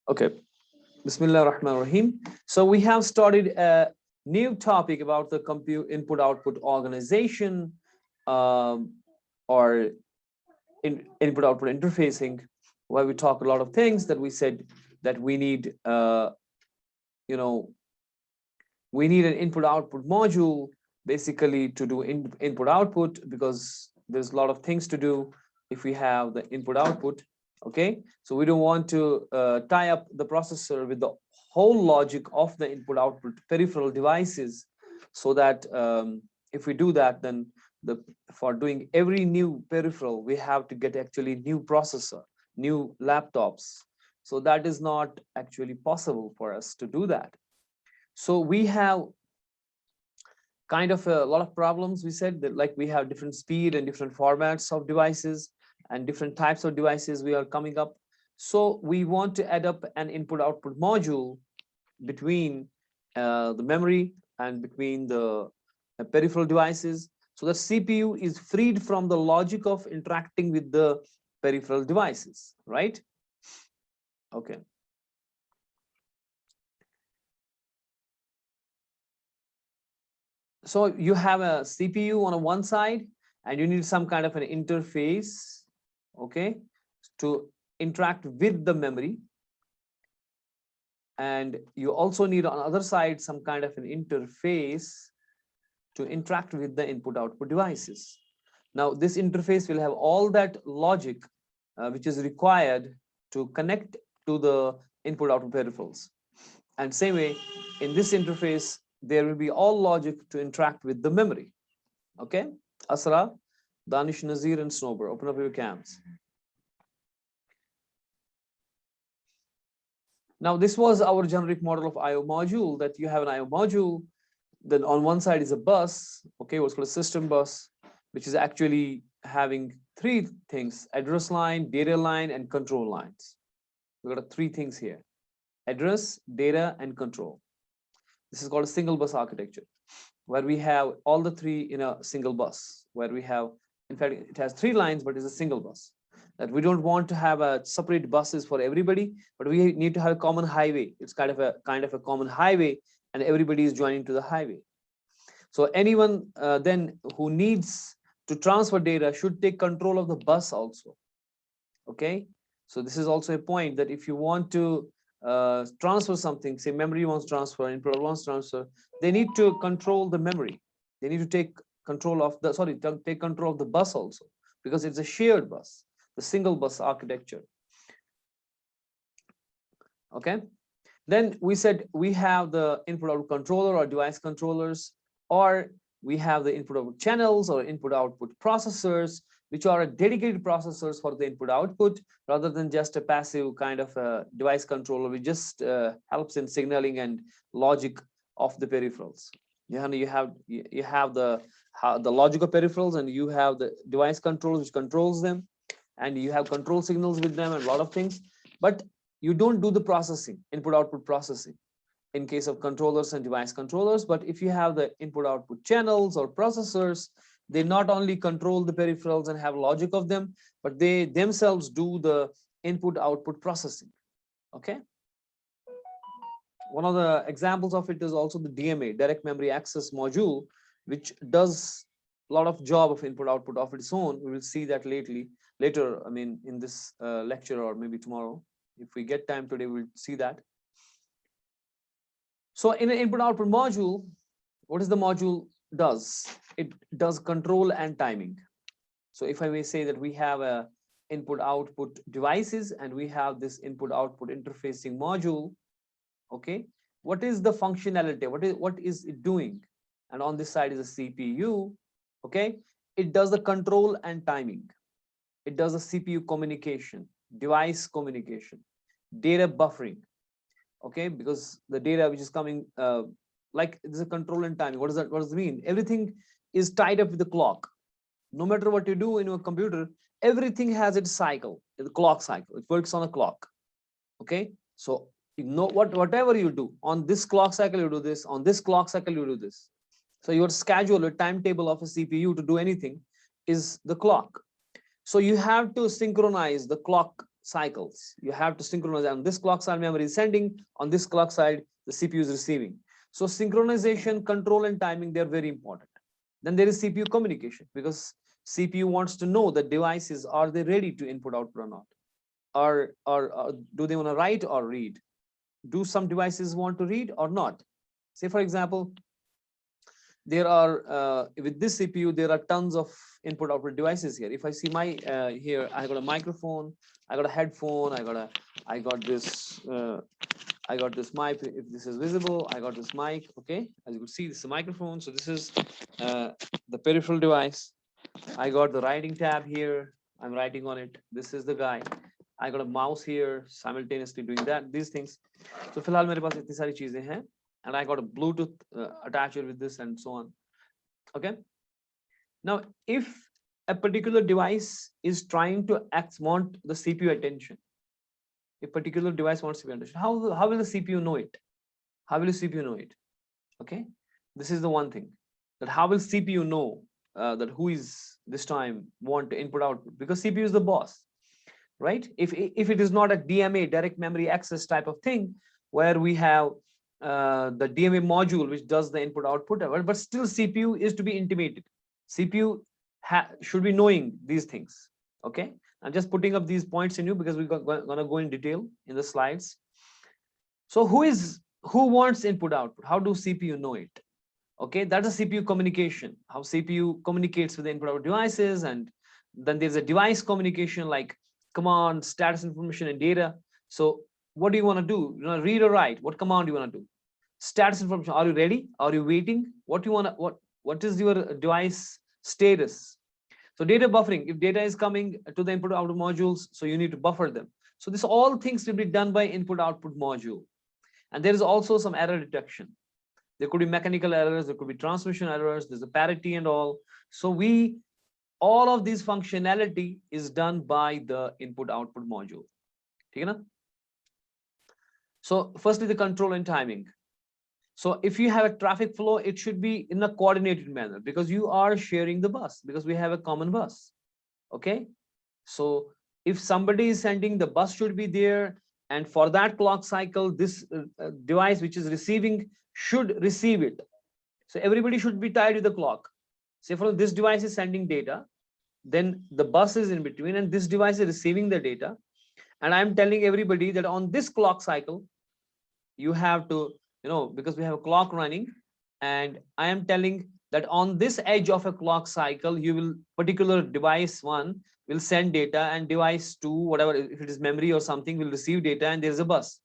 Okay. Bismillah ar-Rahman ar-Rahim. So we have started a new topic about the compute input output organization, um, or input output interfacing, where we talk a lot of things that we said that we need, you know, we need an input output module basically to do input output, because there's a lot of things to do if we have the input output. Okay, so we don't want to tie up the processor with the whole logic of the input output peripheral devices, so that if we do that, then for doing every new peripheral we have to get actually new processor, new laptops. So that is not actually possible for us to do that. So we have kind of a lot of problems. We said that, like, we have different speed and different formats of devices and different types of devices we are coming up. So we want to add up an input output module between the memory and between the peripheral devices, so the CPU is freed from the logic of interacting with the peripheral devices, right? Okay. So you have a CPU on one side and you need some kind of an interface, okay, to interact with the memory. And you also need on the other side some kind of an interface to interact with the input output devices. Now this interface will have all that logic which is required to connect to the input output peripherals. And same way, in this interface there will be all logic to interact with the memory. Okay, Asra, Danish, Nazir, and Snowbird, open up your cams. Now this was our generic model of IO module, that you have an IO module, then on one side is a bus, okay, what's called a system bus, which is actually having three things: address line, data line, and control lines. We've got three things here: address, data, and control. This is called a single bus architecture, where we have all the three in a single bus, where we have, in fact, it has three lines, but it's a single bus. That we don't want to have a separate buses for everybody, but we need to have a common highway. It's kind of a common highway, and everybody is joining to the highway. So anyone then who needs to transfer data should take control of the bus also. Okay, so this is also a point, that if you want to transfer something, say memory wants transfer, input wants transfer, they need to control the memory. They need to take control of the, take control of the bus also, because it's a shared bus, the single bus architecture. Okay, then we said we have the input output controller or device controllers, or we have the input output channels or input output processors, which are dedicated processors for the input output, rather than just a passive kind of a device controller, which just helps in signaling and logic of the peripherals. You have the logical peripherals, and you have the device controls which controls them, and you have control signals with them and a lot of things, but you don't do the processing, input output processing, in case of controllers and device controllers. But if you have the input output channels or processors, they not only control the peripherals and have logic of them, but they themselves do the input output processing. Okay, one of the examples of it is also the DMA, direct memory access module, which does a lot of job of input output of its own. We will see that later, I mean, in this lecture, or maybe tomorrow. If we get time today, we'll see that. So in an input output module, what is the module does? It does control and timing. So if I may say that we have a input output devices, and we have this input output interfacing module. Okay, what is the functionality? What is it doing? And on this side is a CPU. Okay, it does the control and timing. It does the CPU communication, device communication, data buffering. Okay, because the data which is coming, like, this is a control and timing. What does it mean? Everything is tied up with the clock. No matter what you do in your computer, everything has its cycle, the clock cycle. It works on a clock. Okay, so you know, whatever you do on this clock cycle, you do this, on this clock cycle you do this. So your schedule, a timetable of a CPU to do anything is the clock. So you have to synchronize the clock cycles. You have to synchronize. On this clock side, memory is sending. On this clock side, the CPU is receiving. So synchronization, control, and timing, they're very important. Then there is CPU communication, because CPU wants to know the devices, are they ready to input output or not? Or do they want to write or read? Do some devices want to read or not? Say, for example, there are with this CPU, there are tons of input output devices here. If I see my here, I got a microphone, I got a headphone, I got this mic. If this is visible, I got this mic. Okay, as you can see, this is a microphone. So this is the peripheral device. I got the writing tab here. I'm writing on it. This is the guy. I got a mouse here, simultaneously doing these things. So फिलहाल मेरे पास इतनी सारी चीजें हैं, and I got a Bluetooth attached with this and so on. Okay. Now, if a particular device is trying to want the CPU attention, a particular device wants CPU attention, how will the CPU know it? How will the CPU know it? Okay. This is the one thing, that how will CPU know that who is this time want to input output, because CPU is the boss, right? If it is not a DMA, direct memory access type of thing, where we have the DMA module which does the input output, but still CPU is to be intimated. CPU should be knowing these things. Okay, I'm just putting up these points in you because we're gonna go in detail in the slides. So who wants input output? How do CPU know it? Okay, that's a CPU communication, how CPU communicates with the input output devices. And then there's a device communication, like command, status information, and data. So what do you want to do? You want to read or write? What command do you want to do? Status information, are you ready? Are you waiting? What do you want to, what is your device status? So data buffering, if data is coming to the input output modules, so you need to buffer them. So this all things will be done by input output module. And there is also some error detection. There could be mechanical errors, there could be transmission errors, there's a parity and all. So all of this functionality is done by the input output module. Okay? So firstly, the control and timing. So if you have a traffic flow, it should be in a coordinated manner, because you are sharing the bus, because we have a common bus. Okay. So if somebody is sending, the bus should be there. And for that clock cycle, this device which is receiving should receive it. So everybody should be tied with the clock. Say for this device is sending data, then the bus is in between, and this device is receiving the data. And I'm telling everybody that on this clock cycle, you have to, because we have a clock running, and I am telling that on this edge of a clock cycle, you will, particular device 1 will send data, and device 2, whatever, if it is memory or something, will receive data, and there's a bus.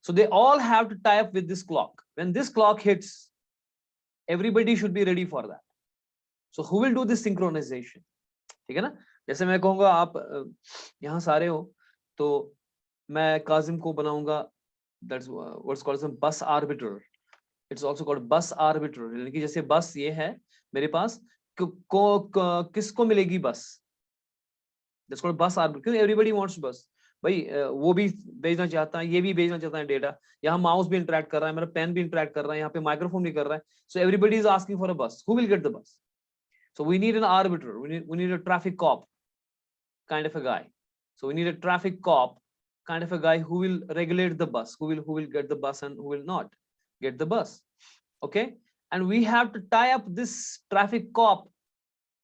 So they all have to tie up with this clock. When this clock hits, everybody should be ready for that. So who will do this synchronization? ठीक है ना? जैसे मैं कहूँगा आप यहाँ सारे हो, तो मैं काजिम को बनाऊंगा, that's what's called as a bus arbiter. It's also called bus arbiter. यानी कि जैसे बस ये है मेरे पास, किसको मिलेगी बस? That's called bus arbiter. क्योंकि everybody wants bus. भाई वो भी भेजना चाहता है, ये भी भेजना चाहता है डेटा, यहाँ माउस भी इंटरेक्ट कर रहा है, मेरा पेन भी इंटरेक्ट कर रहा है, यहाँ पे माइक्रोफोन भी कर रहा है. So everybody is asking for a bus. Who will get the bus? So we need an arbiter. We need a traffic cop kind of a guy. So we need a traffic cop kind of a guy who will regulate the bus, who will get the bus and who will not get the bus. Okay, and we have to tie up this traffic cop,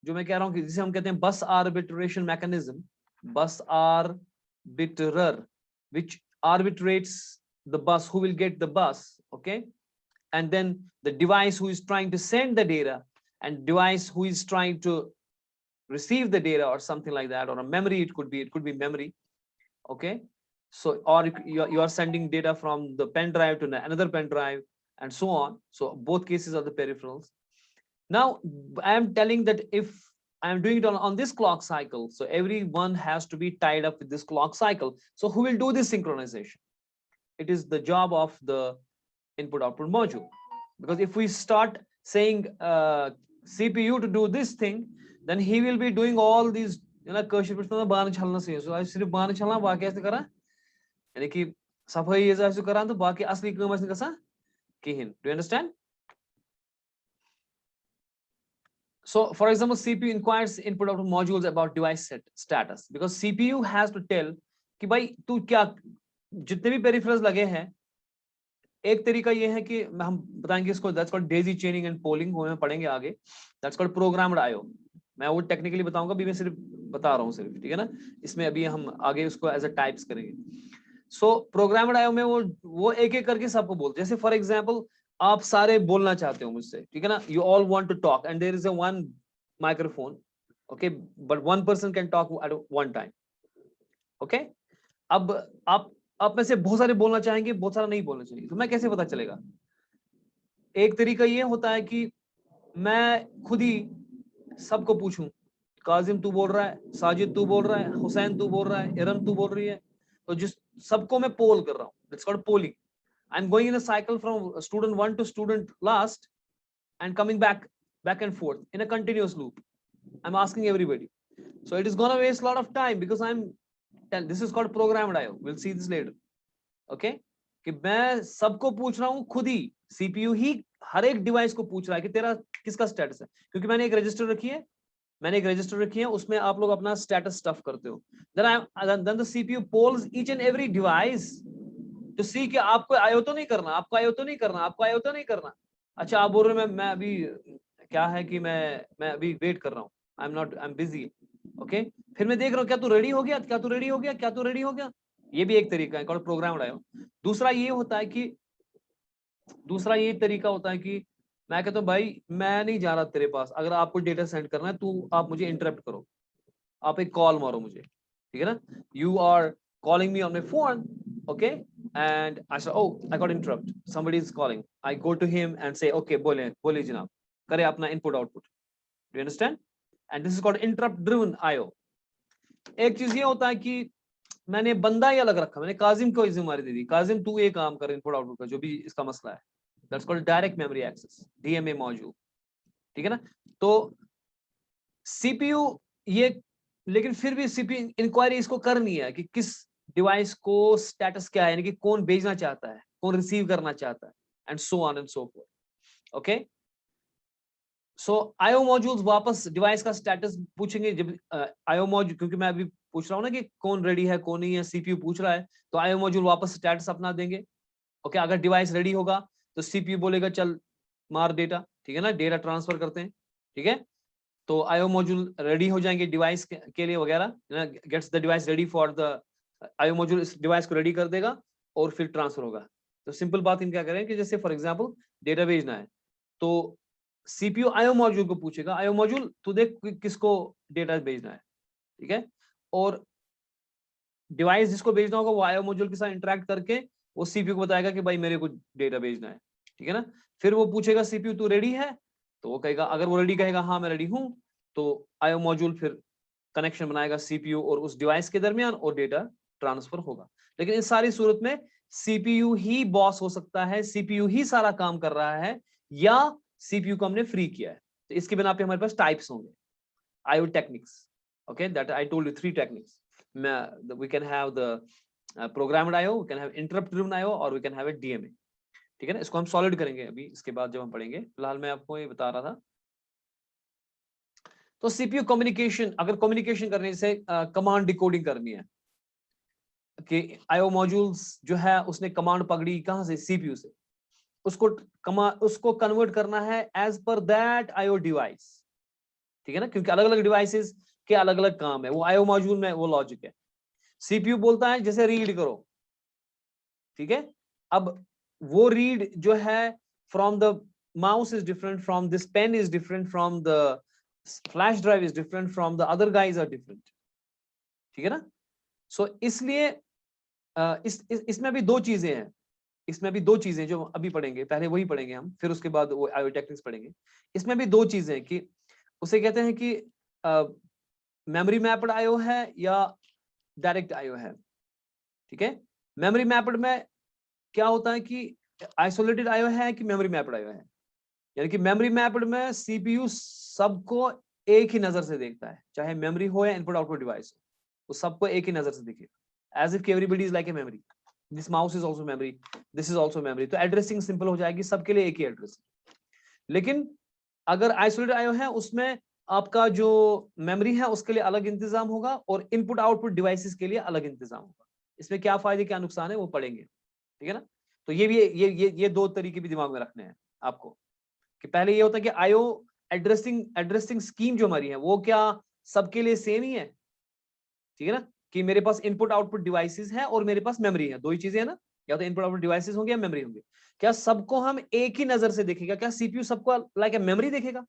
जो मैं कह रहा हूँ कि जिसे हम कहते हैं bus arbitration mechanism, bus arbiterer, which arbitrates the bus, who will get the bus. Okay, and then the device who is trying to send the data, and device who is trying to receive the data, or something like that, or a memory, it could be memory. Okay, so or you are sending data from the pen drive to another pen drive, and so on. So both cases are the peripherals. Now I am telling that if I am doing it on this clock cycle, so everyone has to be tied up with this clock cycle. So who will do this synchronization? It is the job of the input output module, because if we start saying CPU to do this thing, then he will be doing all these, कशिर पृष्ठ बान छलना से, so सिर्फ बान छलना बाकी ऐसे करा, यानी कि सफाई ये ऐसे करा तो बाकी असली काम ऐसे कैसा किहिन. Do you understand? So for example, CPU inquires input output modules about device status, because CPU has to tell कि भाई तू क्या, जितने भी पेरिफेरल्स लगे हैं, एक तरीका ये है कि हम बताएंगे इसको, that's called Daisy चेनिंग and polling, वो हम पढ़ेंगे आगे, दैट्स कॉल्ड प्रोग्राम्ड आईओ। मैं वो टेक्निकली बताऊंगा, अभी मैं सिर्फ बता रहा हूँ सिर्फ, ठीक है ना। इसमें अभी हम आगे उसको एज अ टाइप्स करेंगे। सो प्रोग्राम्ड आईओ में वो एक एक करके सबको बोलते, जैसे फॉर एग्जांपल आप सारे बोलना चाहते हो मुझसे, ठीक है ना, you all want to talk and there is a one microphone, okay, but one person can talk at one time, okay. अब आप में से बहुत सारे बोलना चाहेंगे, बहुत सारा नहीं बोलना चाहिए, तो मैं कैसे पता चलेगा? एक तरीका ये होता है कि मैं खुद ही सबको पूछूं, काजिम तू बोल रहा है, साजिद तू बोल रहा है, हुसैन तू बोल रहा है, इरम तू बोल रही है, तो जिस सबको मैं पोल कर रहा हूँ, it's called polling. I am going in a cycle from student 1 to student last and coming back and forth in a continuous loop. I'm asking everybody, so it is gonna waste a lot of time because this is called programmed IO. We'll see this later, okay? कि मैं सबको पूछ रहा हूँ, खुद ही CPU ही हर एक device को पूछ रहा है कि तेरा किसका स्टेटस है, क्योंकि मैंने एक रजिस्टर रखी है, उसमें आप लोग अपना स्टेटस स्टफ करते हो। then the CPU polls each and every device to see कि आपको आयो तो नहीं करना, आपको आयो तो नहीं करना, आपको आयो तो नहीं करना। अच्छा, आप बोल रहे हो मैं अभी क्या है कि मैं अभी वेट कर रहा हूँ, आई एम बिजी, ओके। फिर मैं देख रहा हूँ क्या तू रेडी हो गया, क्या तू रेडी हो गया, क्या तू रेडी हो गया। ये भी एक तरीका है, कॉल्ड प्रोग्राम्ड आईओ। दूसरा ये होता है कि दूसरा ये तरीका होता है कि मैं कहता हूँ भाई मैं नहीं जा रहा तेरे पास, अगर आपको डेटा सेंड करना है तो आप मुझे इंटरप्ट करो, आप एक कॉल मारो मुझे, ठीक है ना। You are calling me on my phone, okay, and I said, oh, I got interrupt, somebody is calling, I go to him and say, okay, बोले जनाब, करे अपना input output, do you understand? And this is called interrupt driven IO। एक चीज ये होता है कि मैंने बंदा ही अलग रखा, मैंने काजिम को जिम्मेदारी दे दी, काजिम तू ये काम कर इनपुट आउटपुट का, जो भी इसका मसला है, that's called direct memory access, DMA module, ठीक है ना। तो सीपीयू ये, लेकिन फिर भी सीपीयू इंक्वायरी इसको करनी है कि किस डिवाइस को स्टेटस क्या है, यानी कि कौन भेजना चाहता है, कौन रिसीव करना चाहता है, and so on and so fourth, okay. So IO modules वापस डिवाइस का स्टेटस पूछेंगे, जब आईओ मॉड्यूल, क्योंकि मैं अभी पूछ रहा हूं ना कि कौन रेडी है कौन नहीं है, सीपीयू पूछ रहा है, तो आईओ मॉड्यूल वापस स्टेटस अपना देंगे, ओके। अगर डिवाइस रेडी होगा तो सीपीयू बोलेगा चल मार डेटा, ठीक है ना, डेटा ट्रांसफर करते हैं, ठीक है। तो आईओ मॉड्यूल रेडी हो जाएंगे डिवाइस के लिए वगैरह, gets the device ready for the, IO module इस डिवाइस को रेडी कर देगा और फिर ट्रांसफर होगा। तो सिंपल बात हम क्या करें कि जैसे फॉर एग्जांपल डेटा भेजना है, तो सीपीयू आईओ मॉड्यूल को पूछेगा, आईओ मॉड्यूल तू देख किसको डेटा भेजना है, ठीक है, और डिवाइस जिसको भेजना होगा वो आईओ मॉड्यूल के साथ इंटरेक्ट करके वो सीपीयू को बताएगा कि भाई मेरे को डेटा भेजना है, ठीक है ना। फिर वो पूछेगा सीपीयू तू रेडी है, तो वो कहेगा, अगर वो रेडी कहेगा हाँ मैं रेडी हूं, तो आईओ मॉड्यूल फिर कनेक्शन बनाएगा सीपीयू और उस डिवाइस के दरमियान और डेटा ट्रांसफर होगा। लेकिन इस सारी सूरत में सीपीयू ही बॉस हो सकता है, सीपीयू ही सारा काम कर रहा है, या सीपीयू को हमने फ्री किया है। तो इसके बिना पे हमारे पास टाइप्स होंगे IO techniques, okay, that I told you 3 techniques. We can have the programmed IO, we can have interrupt driven IO, or we can have a DMA, ठीक है ना। इसको हम सॉलिड करेंगे अभी, इसके बाद जब हम पढ़ेंगे, फिलहाल मैं आपको ये बता रहा था। तो सीपीयू कम्युनिकेशन, अगर कम्युनिकेशन करने से कमांड डिकोडिंग करनी है कि IO मॉड्यूल्स जो है उसने कमांड पकड़ी कहां से, सीपीयू से, उसको कन्वर्ट करना है as per that IO device, ठीक है ना, क्योंकि अलग अलग डिवाइसेस के अलग अलग काम है, वो आईओ मॉड्यूल में वो लॉजिक है। सीपीयू बोलता है जैसे रीड करो, ठीक है। अब वो रीड जो है from the mouse is different, from this pen is different, from the flash drive is different, from the other guys are different, ठीक है ना। सो इसलिए इसमें भी दो चीजें हैं, इसमें भी दो चीजें जो अभी पढ़ेंगे, पहले वही पढ़ेंगे हम, फिर उसके बाद वो आईओ टेक्निक्स पढ़ेंगे। इसमें भी दो चीजें कि उसे कहते हैं कि मेमोरी मैप्ड आईओ है या डायरेक्ट आईओ है, ठीक है। मेमोरी मैप्ड में क्या होता है कि आइसोलेटेड आईओ है कि मेमोरी मैप्ड आईओ है, यानी कि मेमोरी मैप्ड में सीपीयू सबको एक ही नजर से देखता है, चाहे मेमोरी हो या इनपुट आउटपुट डिवाइस हो, वो सबको एक ही नजर से दिखेगा, as if everybody is like a memory, this mouse is also memory, this is also memory, तो एड्रेसिंग सिंपल हो जाएगी, सबके लिए एक ही एड्रेस। लेकिन अगर आइसोलेटेड आईओ है उसमें आपका जो मेमोरी है उसके लिए अलग इंतजाम होगा और इनपुट आउटपुट डिवाइसेस के लिए अलग इंतजाम होगा, इसमें क्या फायदे क्या नुकसान है वो पढ़ेंगे, ठीक है ना। तो ये दो तरीके भी दिमाग में रखने हैं आपको, कि पहले ये होता है कि आईओ एड्रेसिंग स्कीम जो हमारी है वो क्या सबके लिए सेम ही है, ठीक है ना, कि मेरे पास इनपुट आउटपुट डिवाइसेस है और मेरे पास मेमोरी है, दो ही चीजें है ना, या तो इनपुट आउटपुट डिवाइसेस होंगे या मेमोरी होंगे। क्या सबको हम एक ही नजर से देखेगा, क्या सीपीयू सबको लाइक मेमोरी देखेगा,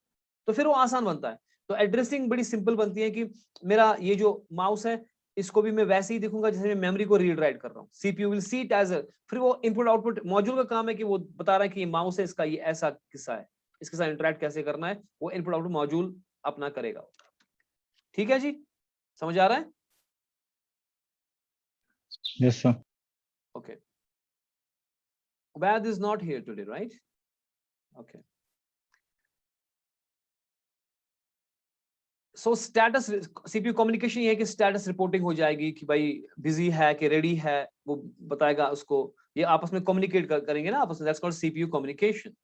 तो फिर वो आसान बनता है। तो एड्रेसिंग बड़ी सिंपल बनती है कि मेरा ये जो माउस है इसको भी मैं वैसे ही देखूंगा जैसे मैं मेमोरी को रीड राइट कर रहा हूँ, CPU will see it as फिर वो इनपुट आउटपुट मॉड्यूल का काम है कि वो बता रहा है कि ये माउस है, इसका ये ऐसा किस्सा है, इसके साथ इंटरेक्ट कैसे करना है, वो इनपुट आउटपुट मॉड्यूल अपना करेगा। ठीक है जी, समझ आ रहा है? Yes, sir. Okay. Ubad is not here today, right? Okay. So status CPU communication ये है कि status reporting हो जाएगी कि भाई busy है कि ready है, वो बताएगा उसको, ये आपस में communicate करेंगे ना आपस में, that's called CPU communication।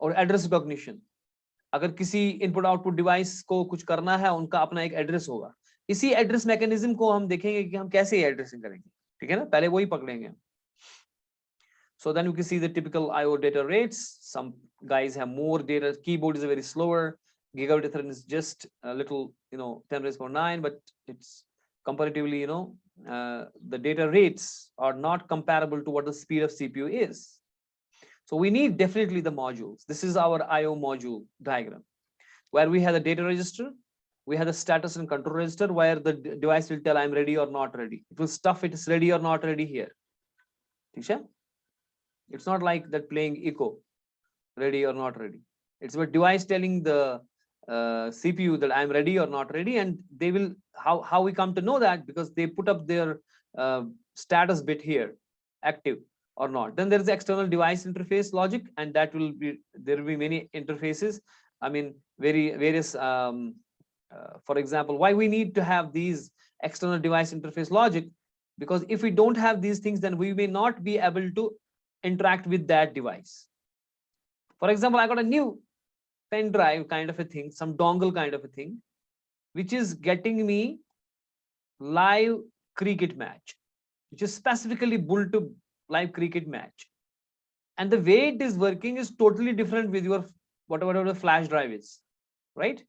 और address recognition, अगर किसी input output device को कुछ करना है उनका अपना एक address होगा, इसी address mechanism को हम देखेंगे कि हम कैसे addressing करेंगे, ठीक है ना, पहले वही पकड़ेंगे। So then you can see the typical IO data rates. Some guys have more data. Keyboard is very slower. Gigabit Ethernet is just a little, 10 raised power 9, but it's comparatively, the data rates are not comparable to what the speed of CPU is. So we need definitely the modules. This is our IO module diagram, where we have the data register, we have the status and control register, where the device will tell I'm ready or not ready. It will stuff it is ready or not ready here. It's not like that playing echo, ready or not ready. It's about device telling the CPU that I'm ready or not ready, and they will, how we come to know that, because they put up their status bit here, active or not. Then there is the external device interface logic, and that will be, there will be many interfaces. I mean, various, for example, why we need to have these external device interface logic, because if we don't have these things, then we may not be able to interact with that device. For example, I got a new pen drive kind of a thing, some dongle kind of a thing, which is getting me live cricket match, which is specifically built to live cricket match. And the way it is working is totally different with your whatever the flash drive is, right?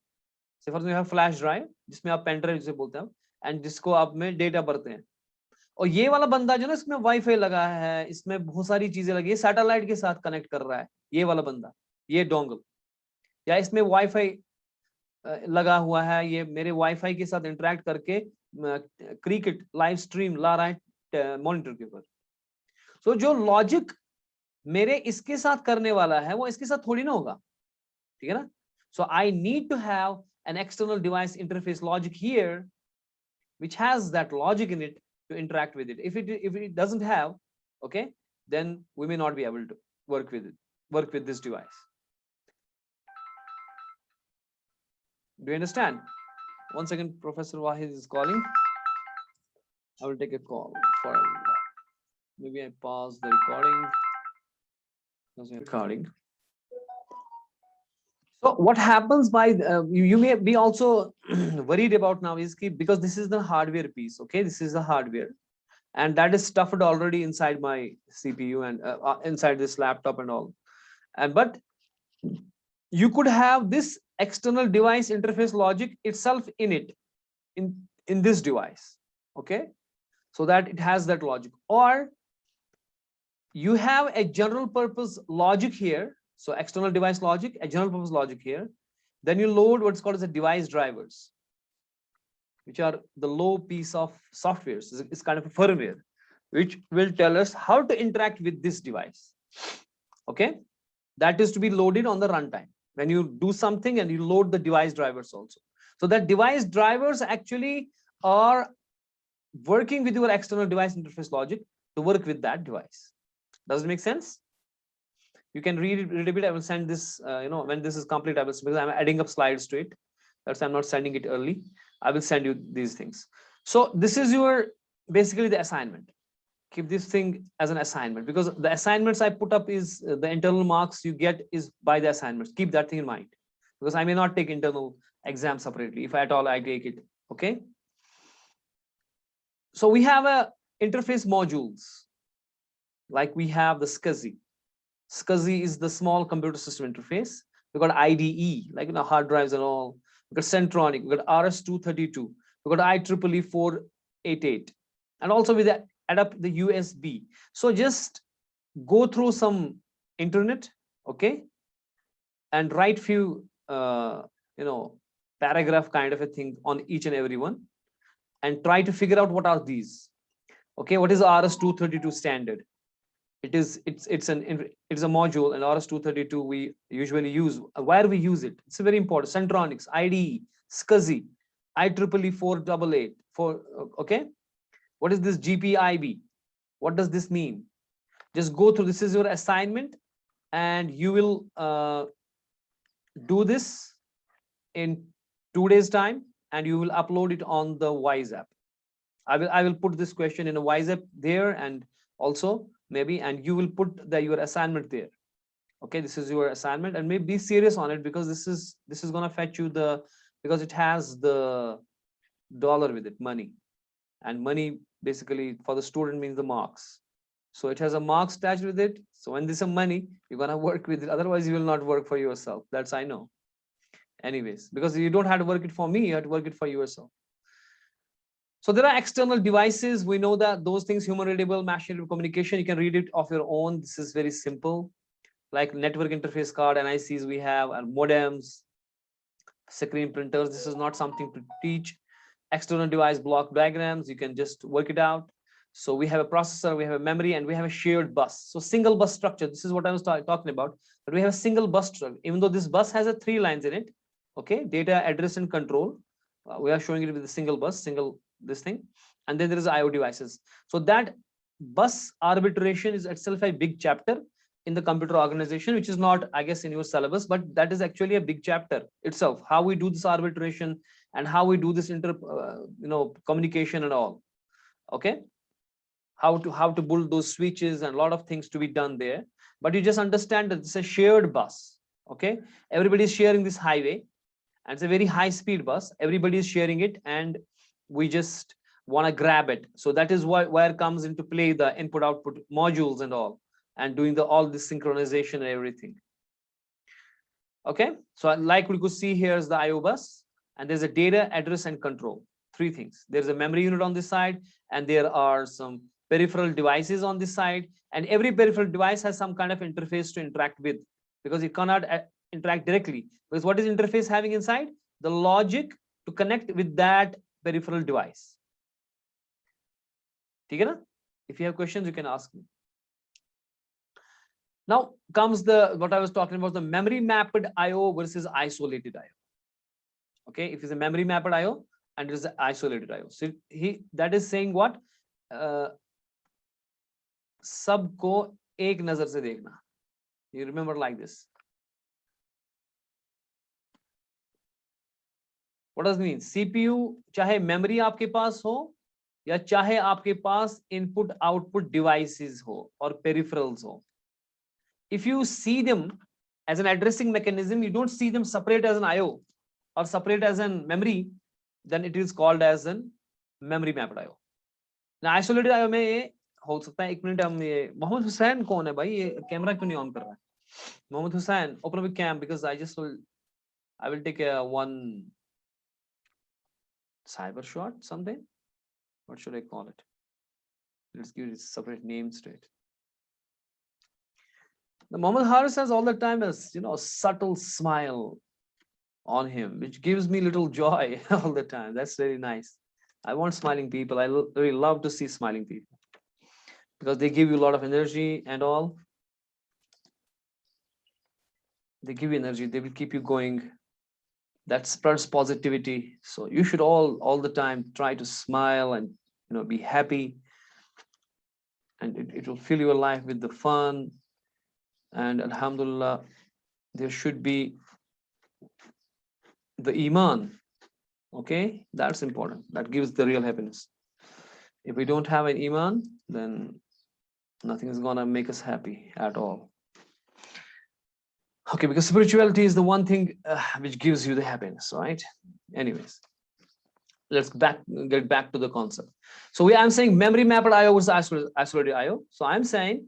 So for example, you have flash drive, जिसमें आप pen drive जिसे बोलते हैं, and जिसको आप में data भरते हैं। और ये वाला बंदा जो ना, इसमें वाईफाई लगा है, इसमें बहुत सारी चीजें लगी है, सैटेलाइट के साथ कनेक्ट कर रहा है ये वाला बंदा, ये डोंगल, या इसमें वाईफाई लगा हुआ है, ये मेरे वाईफाई के साथ इंटरेक्ट करके क्रिकेट लाइव स्ट्रीम ला रहा है मॉनिटर के ऊपर। सो जो लॉजिक मेरे इसके साथ करने वाला है वो इसके साथ थोड़ी ना होगा, ठीक है ना। So I need to have an external device interface logic here which has that logic in it to interact with it. If it doesn't have, okay, then we may not be able to work with this device. Do you understand? One second, Professor Wahid is calling. I will take a call for, maybe I pause the recording. So what happens by you may be also worried about now is because this is the hardware piece, okay, this is the hardware, and that is stuffed already inside my CPU and inside this laptop and all, and but you could have this external device interface logic itself in this device, okay, so that it has that logic, or you have a general purpose logic here. So external device logic, a general purpose logic here. Then you load what's called as the device drivers, which are the low piece of software. So it's kind of a firmware, which will tell us how to interact with this device. Okay, that is to be loaded on the runtime when you do something, and you load the device drivers also. So that device drivers actually are working with your external device interface logic to work with that device. Does it make sense? You can read a bit. I will send this, when this is complete, I will, because I'm adding up slides to it. That's why I'm not sending it early. I will send you these things. So this is your, basically the assignment. Keep this thing as an assignment, because the assignments I put up is the internal marks you get is by the assignments. Keep that thing in mind, because I may not take internal exam separately. If at all I take it, okay? So we have a interface modules, like we have the SCSI. SCSI is the small computer system interface. We got IDE, like hard drives and all. We got Centronic, we got RS-232, we got IEEE 488, and also with the adapt the USB. So just go through some internet, okay, and write few paragraph kind of a thing on each and every one, and try to figure out what are these. Okay, what is RS-232 standard? It's a module, and RS-232 we usually use. Where we use it, it's very important. Centronics, IDE, SCSI, IEEE 488. Okay, what is this GPIB? What does this mean? Just go through. This is your assignment, and you will do this in 2 days time, and you will upload it on the Wise app. I will put this question in a Wise app there, and also maybe, and you will put your assignment there. Okay, this is your assignment, and maybe be serious on it, because this is going to fetch you because it has the dollar with it, money, and money basically for the student means the marks. So it has a marks attached with it. So when this is money, you're going to work with it. Otherwise you will not work for yourself. That's, I know. Anyways, because you don't have to work it for me, you have to work it for yourself. So there are external devices. We know that those things, human readable, machine readable communication, you can read it of your own. This is very simple, like network interface card, NICs we have, and modems, screen printers. This is not something to teach. External device block diagrams, you can just work it out. So we have a processor, we have a memory, and we have a shared bus. So single bus structure, this is what I was talking about, but we have a single bus structure, even though this bus has 3 lines in it. Okay, data, address, and control. We are showing it with a single bus, this thing, and then there is IO devices. So that bus arbitration is itself a big chapter in the computer organization, which is not, I guess, in your syllabus, but that is actually a big chapter itself, how we do this arbitration and how we do this communication and all. Okay, how to build those switches, and a lot of things to be done there. But you just understand that it's a shared bus. Okay, everybody is sharing this highway, and it's a very high speed bus. Everybody is sharing it, and we just want to grab it. So that is where comes into play the input output modules and all, and doing all this synchronization and everything. Okay, so like we could see, here's the IO bus, and there's a data, address, and control. 3 things. There's a memory unit on this side, and there are some peripheral devices on this side, and every peripheral device has some kind of interface to interact with, because it cannot interact directly. Because what is interface having inside? The logic to connect with that peripheral device. Okay? If you have questions, you can ask me. Now comes what I was talking about, the memory mapped IO versus isolated IO. Okay, if it's a memory mapped IO and it is an isolated IO. So that is saying what? सबको एक नजर से देखना. You remember like this. What does it mean? CPU चाहे memory आपके पास हो, या चाहे आपके पास input output devices हो or peripherals हो. If you see them as an addressing mechanism, you don't see them separate as an IO or separate as an memory, then it is called as an memory mapped IO. Now isolated IO में ये हो सकता है. 1 minute, हम ये मोहम्मद हुसैन कौन है भाई? ये कैमरा क्यों नहीं ऑन कर रहा है? Mohammad Hussain, open up the cam, because I will take one cyber shot, something. What should I call it? Let's give it separate names to it. The Muhammad Haris has all the time a subtle smile on him, which gives me little joy all the time. That's very nice. I want smiling people. I really love to see smiling people, because they give you a lot of energy and all. They give you energy. They will keep you going. That spreads positivity. So you should all the time try to smile and be happy, and it will fill your life with the fun. And alhamdulillah, there should be the iman. Okay, that's important. That gives the real happiness. If we don't have an iman, then nothing is gonna make us happy at all. Okay, because spirituality is the one thing which gives you the happiness, right? Anyways, let's get back to the concept. So I'm saying memory mapped IO versus isolated IO. So I'm saying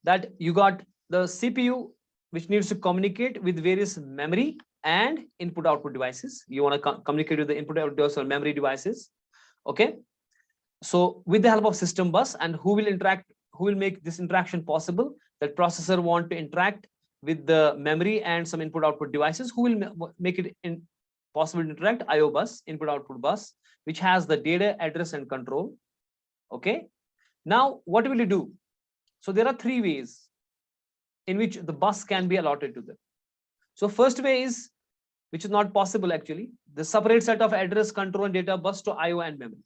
that you got the CPU which needs to communicate with various memory and input output devices. You want to communicate with the input output device or memory devices. Okay. So with the help of system bus, and who will make this interaction possible? That processor want to interact with the memory and some input output devices. Who will make it possible to interact? IO bus, input output bus, which has the data, address, and control. Okay. Now what will you do? So there are three ways in which the bus can be allotted to them. So first way is, which is not possible actually, the separate set of address, control, and data bus to IO and memory.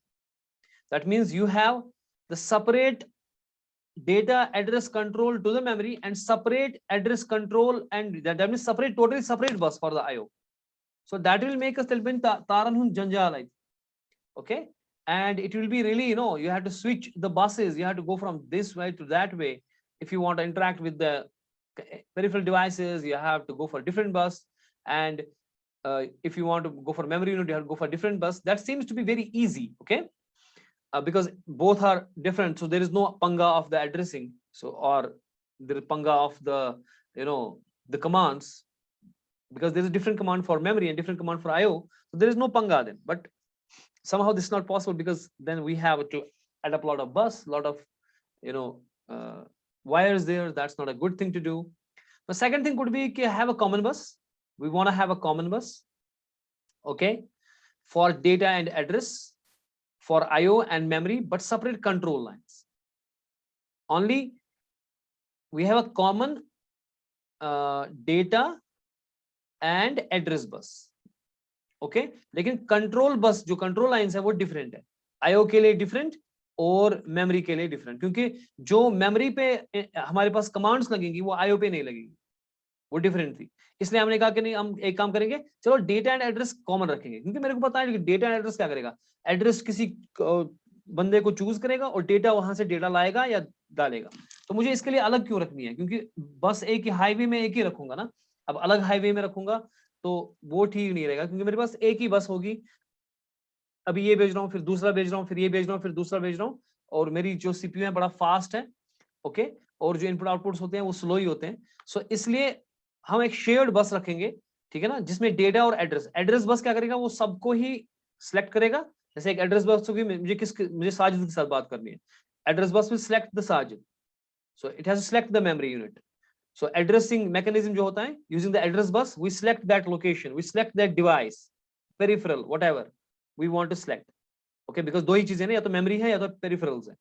That means you have the separate data, address, control to the memory, and separate address, control, and that means totally separate bus for the IO. So that will make us taran janjal. Okay. And it will be really, you have to switch the buses. You have to go from this way to that way. If you want to interact with the peripheral devices, you have to go for a different bus. And if you want to go for memory unit, you have to go for a different bus. That seems to be very easy. Okay. Because both are different. So there is no panga of the addressing. So, or there is panga of the, the commands, because there's a different command for memory and different command for IO. So there is no panga then. But somehow this is not possible, because then we have to add up a lot of bus, a lot of wires there. That's not a good thing to do. The second thing could be to have a common bus. We want to have a common bus, okay, for data and address, for IO and memory, but separate control lines. Only we have a common data and address bus. Okay लेकिन control bus जो contour lines है वो different है, IO के लिए different और memory के लिए डिफरेंट, क्योंकि जो मेमोरी पे हमारे पास कमांड्स लगेंगी वो आईओ पे नहीं लगेगी, वो डिफरेंट थी। इसलिए हमने कहा कि नहीं, हम एक काम करेंगे, चलो डेटा एंड एड्रेस कॉमन रखेंगे, क्योंकि मेरे को पता है कि डेटा एंड एड्रेस क्या करेगा, एड्रेस किसी बंदे को चूज करेगा और डेटा वहां से डेटा लाएगा या डालेगा। तो मुझे इसके लिए अलग क्यों रखनी है, क्योंकि बस एक ही हाईवे में एक ही रखूंगा ना, अब अलग हाईवे में रखूंगा तो वो ठीक नहीं रहेगा, क्योंकि मेरे पास एक ही बस होगी, अभी ये भेज रहा हूँ फिर दूसरा भेज रहा हूँ फिर ये भेज रहा हूँ फिर दूसरा भेज रहा हूँ, और मेरी जो सीपीयू है बड़ा फास्ट है, ओके, और जो इनपुट आउटपुट्स होते हैं वो स्लो ही होते हैं। सो इसलिए हम एक शेयर्ड बस रखेंगे, ठीक है ना, जिसमें डेटा और एड्रेस बस क्या करेगा, वो सबको ही सिलेक्ट करेगा। जैसे एक एड्रेस बस होगी, मुझे साजिद के साथ बात करनी है, address bus will select the Sajid, so it has to select the memory unit. So addressing mechanism जो होता है, using the address bus, we select that location, we select that device, peripheral, whatever we want to select, okay, because दो ही चीजें ना, या तो memory है या तो पेरिफेरल्स है,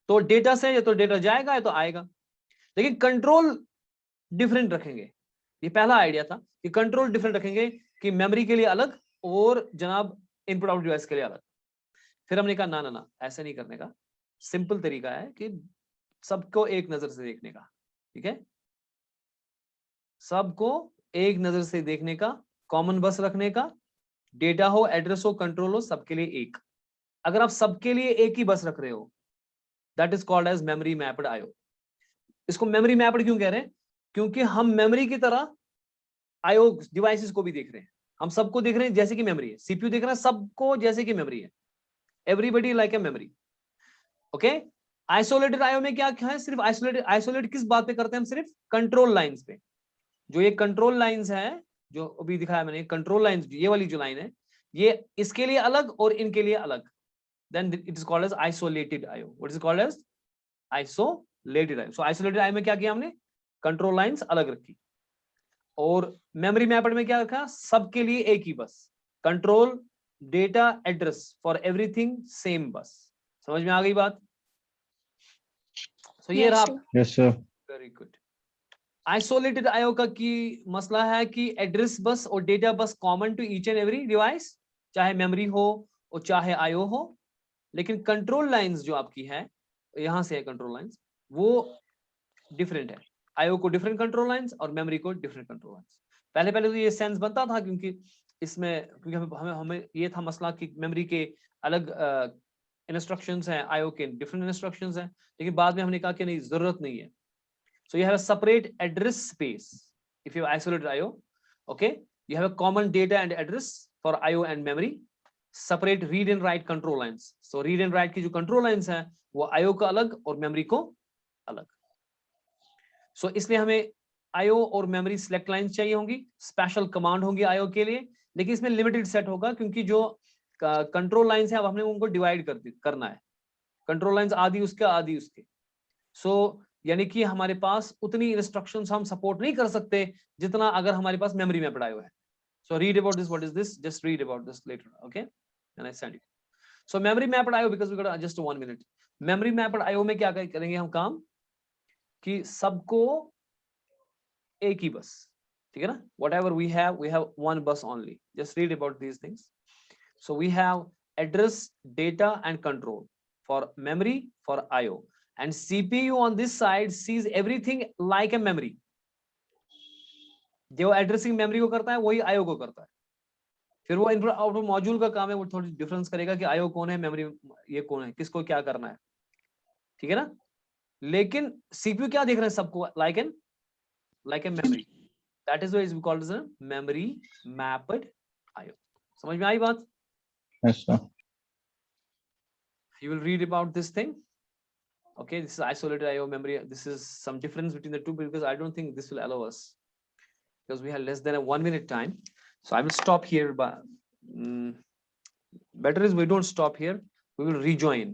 तो डेटा से या तो डेटा जाएगा या तो आएगा, लेकिन कंट्रोल डिफरेंट रखेंगे। ये पहला आइडिया था कि कंट्रोल डिफरेंट रखेंगे, कि मेमोरी के लिए अलग और जनाब इनपुट आउटपुट डिवाइस के लिए अलग। फिर हमने कहा ना ना ना, ऐसा नहीं करने का, सिंपल तरीका है कि सबको एक नजर से देखने का, ठीक है, सबको एक नजर से देखने का, कॉमन बस रखने का, डेटा हो, एड्रेस हो, कंट्रोल हो, सबके लिए एक। अगर आप सबके लिए एक ही बस रख रहे हो, that is called as memory mapped IO. इसको मेमोरी मैप्ड क्यों कह रहे हैं, क्योंकि हम मेमोरी की तरह आईओ डिवाइसेस को भी देख रहे हैं, हम सबको देख रहे हैं जैसे कि मेमोरी है, सीपीयू देख रहा है सबको जैसे कि मेमोरी है, everybody like a memory, okay. Isolated IO में क्या है, सिर्फ आइसोलेट किस बात पे करते हैं हम, सिर्फ कंट्रोल लाइंस पे। जो ये कंट्रोल लाइंस है, जो अभी दिखाया मैंने, कंट्रोल लाइंस, ये वाली जो लाइन है, ये इसके लिए अलग और इनके लिए अलग, then it is called as isolated IO. What is called as isolated IO. So isolated IO में क्या किया हमने, कंट्रोल लाइंस अलग रखी, और मेमोरी मैप्ड में क्या रखा, सबके लिए एक ही बस, control, data, address, for everything same बस। समझ में आ गई बात? सो ये रहा। Yes sir, very good. Isolated IO का की मसला है कि एड्रेस बस और data bus common to each and every device, चाहे मेमोरी हो और चाहे आईओ हो, लेकिन कंट्रोल लाइंस जो आपकी है, यहां से है कंट्रोल लाइंस, वो डिफरेंट है, आईओ को डिफरेंट कंट्रोल लाइंस और मेमोरी को डिफरेंट कंट्रोल लाइंस। पहले तो ये सेंस बनता था, क्योंकि इसमें हमें ये था मसला कि मेमोरी के अलग इंस्ट्रक्शंस हैं, आईओ के डिफरेंट इंस्ट्रक्शंस हैं, लेकिन बाद में हमने कहा कि नहीं, जरूरत नहीं है। So you have a separate address space if you isolate IO, okay, you have a common data and address for IO and memory, separate read and write control lines. So read and write की जो control lines हैं वो IO का अलग और memory को अलग. So इसलिए हमें IO और memory select lines चाहिए होंगी, special command होंगी IO के लिए, लेकिन इसमें limited set होगा क्योंकि जो control lines हैं अब हमने उनको divide करना है. Control lines आदि उसके. So यानी कि हमारे पास उतनी instructions हम support नहीं कर सकते जितना अगर हमारे पास memory mapped IO है. So read about this. What is this? Just read about this later. Okay, and I send it. So memory mapped IO, because we got just 1 minute. Memory mapped IO में क्या करेंगे हम काम कि सबको एक ही बस, ठीक है ना? Whatever we have one bus only. Just read about these things. So we have address, data, and control for memory for IO, and CPU on this side sees everything like a memory. जो addressing memory को करता है वही IO को करता है. फिर वो इनपुट आउटपुट मॉड्यूल का काम है, वो थोड़ी डिफरेंस करेगा कि आईओ कौन है, मेमोरी ये कौन है, किसको क्या करना है, ठीक है ना? लेकिन सीपीयू क्या देख रहे हैं सबको like a memory. That is why is called as memory mapped IO. समझ में आई बात? Yes, sir. You will read about this thing. Okay, this is isolated IO memory. This is some difference between the two because I don't think this will allow us because we have less than a 1 minute time. So I will stop here, but better is we don't stop here. We will rejoin.